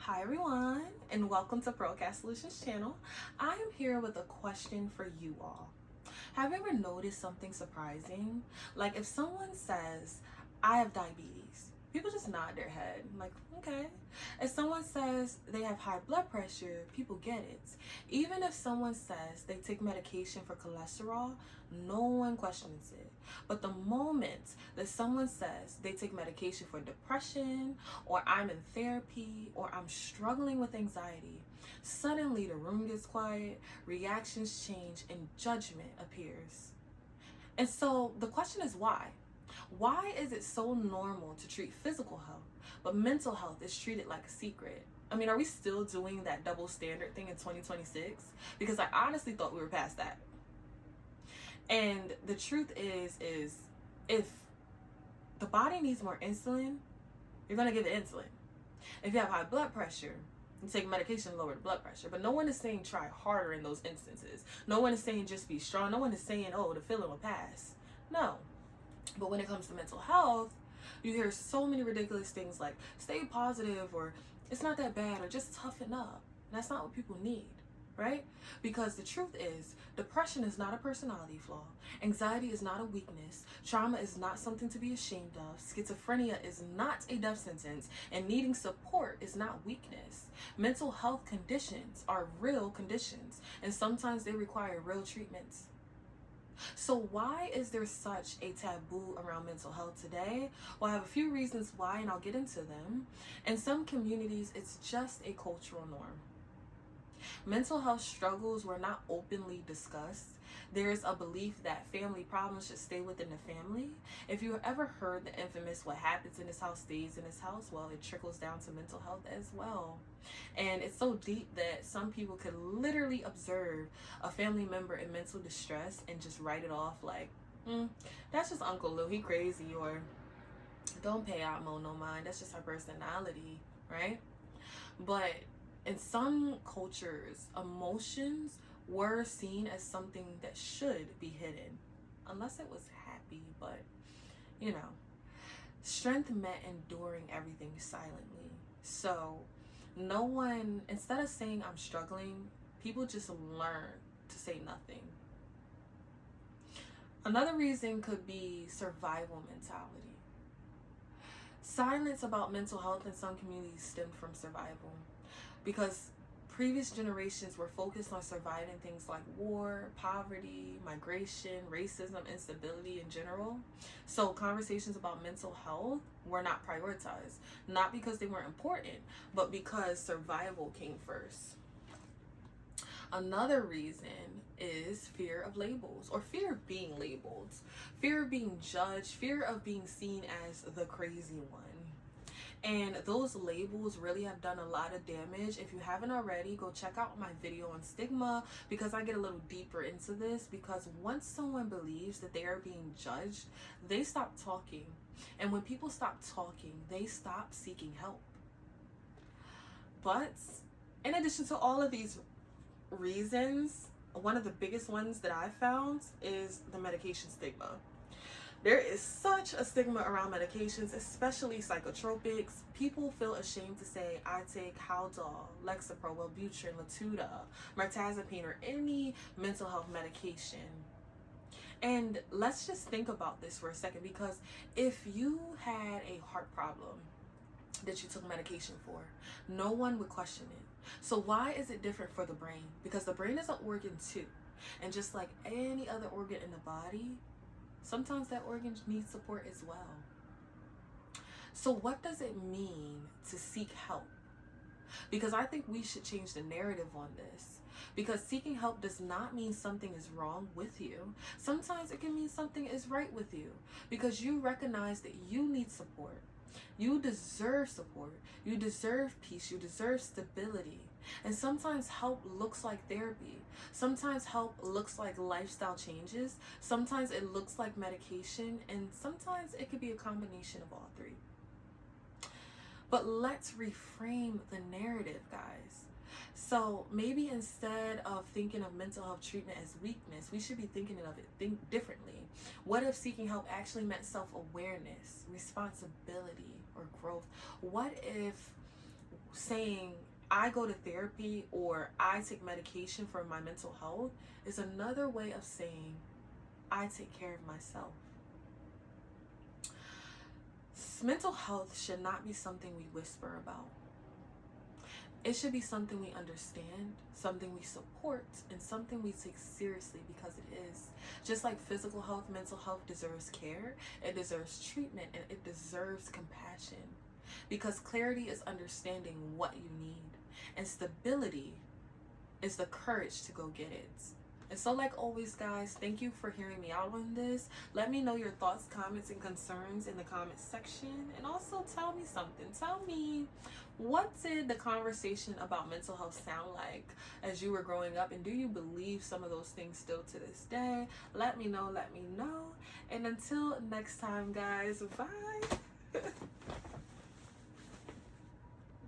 Hi everyone, and welcome to Procast Solutions channel. I am here with a question for you all. Have you ever noticed something surprising? Like if someone says, I have diabetes, people just nod their head, like, okay. If someone says they have high blood pressure, people get it. Even if someone says they take medication for cholesterol, no one questions it. But the moment that someone says they take medication for depression, or I'm in therapy, or I'm struggling with anxiety, suddenly the room gets quiet, reactions change, and judgment appears. And so the question is why? Why is it so normal to treat physical health, but mental health is treated like a secret? I mean, are we still doing that double standard thing in 2026? Because I honestly thought we were past that. And the truth is if the body needs more insulin, you're gonna give it insulin. If you have high blood pressure, you take medication to lower the blood pressure. But no one is saying try harder in those instances. No one is saying just be strong. No one is saying, oh, the feeling will pass. No. But when it comes to mental health, you hear so many ridiculous things like stay positive, or it's not that bad, or just toughen up. And that's not what people need, right? Because the truth is, depression is not a personality flaw. Anxiety is not a weakness. Trauma is not something to be ashamed of. Schizophrenia is not a death sentence. And needing support is not weakness. Mental health conditions are real conditions, and sometimes they require real treatments. So why is there such a taboo around mental health today? Well, I have a few reasons why, and I'll get into them. In some communities, it's just a cultural norm. Mental health struggles were not openly discussed. There's a belief that family problems should stay within the family. If you ever heard the infamous what happens in this house stays in this house, well, it trickles down to mental health as well. And it's so deep that some people could literally observe a family member in mental distress and just write it off like, that's just Uncle Lou, he crazy, or don't pay out Mo no mind, that's just her personality, right? But in some cultures, emotions were seen as something that should be hidden, unless it was happy, but you know, strength meant enduring everything silently. So no one, instead of saying I'm struggling, people just learn to say nothing. Another reason could be survival mentality. Silence about mental health in some communities stemmed from survival, because previous generations were focused on surviving things like war, poverty, migration, racism, instability in general. So conversations about mental health were not prioritized, not because they weren't important, but because survival came first. Another reason is fear of labels, or fear of being labeled, fear of being judged, fear of being seen as the crazy one. And those labels really have done a lot of damage. If you haven't already, go check out my video on stigma, because I get a little deeper into this. Because once someone believes that they are being judged, they stop talking. And when people stop talking, they stop seeking help. But in addition to all of these reasons, one of the biggest ones that I found is the medication stigma. There is such a stigma around medications, especially psychotropics. People feel ashamed to say, I take Haldol, Lexapro, Wellbutrin, Latuda, Mirtazapine, or any mental health medication. And let's just think about this for a second, because if you had a heart problem that you took medication for, no one would question it. So why is it different for the brain? Because the brain is an organ too. And just like any other organ in the body, sometimes that organ needs support as well. So what does it mean to seek help? Because I think we should change the narrative on this. Because seeking help does not mean something is wrong with you. Sometimes it can mean something is right with you, because you recognize that you need support. You deserve support. You deserve peace. You deserve stability. And sometimes help looks like therapy. Sometimes help looks like lifestyle changes. Sometimes it looks like medication. And sometimes it could be a combination of all three. But let's reframe the narrative, guys. So maybe instead of thinking of mental health treatment as weakness, we should be thinking of it differently. What if seeking help actually meant self-awareness, responsibility, or growth? What if saying I go to therapy or I take medication for my mental health is another way of saying I take care of myself. Mental health should not be something we whisper about. It should be something we understand, something we support, and something we take seriously because it is. Just like physical health, mental health deserves care, it deserves treatment, and it deserves compassion. Because clarity is understanding what you need, and stability is the courage to go get it. And so, like always, guys, thank you for hearing me out on this. Let me know your thoughts, comments, and concerns in the comments section. And also tell me something. Tell me, what did the conversation about mental health sound like as you were growing up? And do you believe some of those things still to this day? Let me know. Let me know. And until next time, guys, bye.